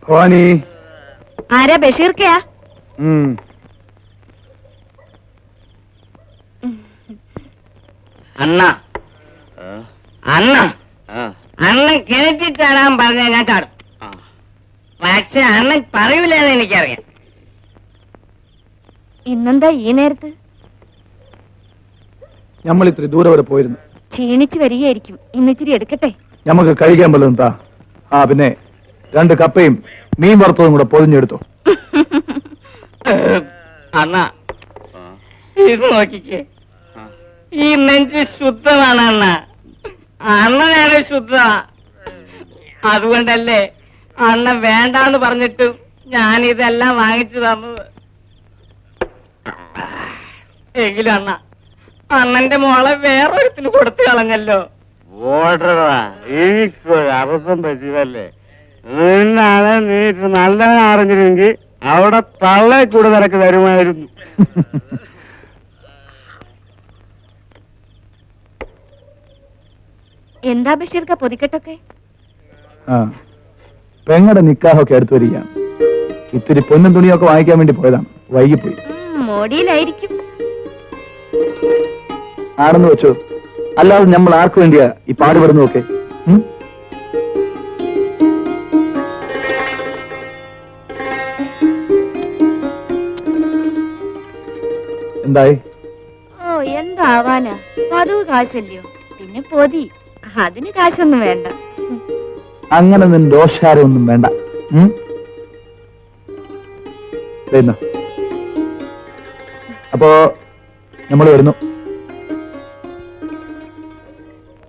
ഭവാനി. ആരാ? ബഷീർക്കയാ? അണ്ണ അണ്ണ അണ്ണൻ കിണറ്റി ചാടാൻ പറഞ്ഞ ഞാൻ ചാടും. പക്ഷെ അണ്ണൻ പറയൂലെന്ന് എനിക്കറിയാം. ഇന്നെന്താ ഈ നേരത്ത്? നമ്മൾ ഇത്തിരി ദൂരെ വരെ പോയിരുന്നു. ക്ഷീണിച്ചു വരികയായിരിക്കും. ഇന്നിച്ചിരി എടുക്കട്ടെ. നമുക്ക് കഴിക്കാൻ പറ്റും താ. ആ പിന്നെ 2 കപ്പയും മീൻ വറുത്തതും കൂടെ പൊതിഞ്ഞെടുത്തോ. അണ്ണ ഇത് നോക്കിക്കേ, ഈ നെഞ്ച് ശുദ്ധമാണ് അണ്ണ. അണ്ണനാണ് ശുദ്ധ. അതുകൊണ്ടല്ലേ അണ്ണ വേണ്ടാന്ന് പറഞ്ഞിട്ടും ഞാൻ ഇതെല്ലാം വാങ്ങിച്ചു തന്നത്. എങ്കിലും അണ്ണ അണ്ണന്റെ മോളെ വേറൊരുത്തിന് കൊടുത്തു കളഞ്ഞല്ലോ. എനിക്കൊരു അബദ്ധം പറ്റിയതല്ലേ. നിന്നാണ് നീ നല്ലവനെ അറിഞ്ഞിരുന്നെങ്കിൽ അവിടെ തള്ളെ കൂടെ നിനക്ക് തരുമായിരുന്നു. എന്താ ബഷീർക്ക പൊതിക്കെട്ടൊക്കെ? പെങ്ങടെ നിക്കാഹൊക്കെ അടുത്ത് വരികയാണ്. ഇത്തിരി പൊന്നും തുണിയൊക്കെ വാങ്ങിക്കാൻ വേണ്ടി പോയതാണ്. വൈകിപ്പോയി. മോടിയിലായിരിക്കും. ആണെന്ന് വെച്ചോ. അല്ലാതെ നമ്മൾ ആർക്ക് വേണ്ടിയാ ഈ പാടുപെടുന്നതൊക്കെ? എന്തായി? ഓ എന്താവാനാ, പതിവ് കാശല്ലയോ. പിന്നെ പൊതി, അതിന് കാശൊന്നും വേണ്ട. അങ്ങനെ നിന്റെ ദോഷാരമൊന്നും വേണ്ട. അപ്പോ നമ്മൾ വരുന്നു.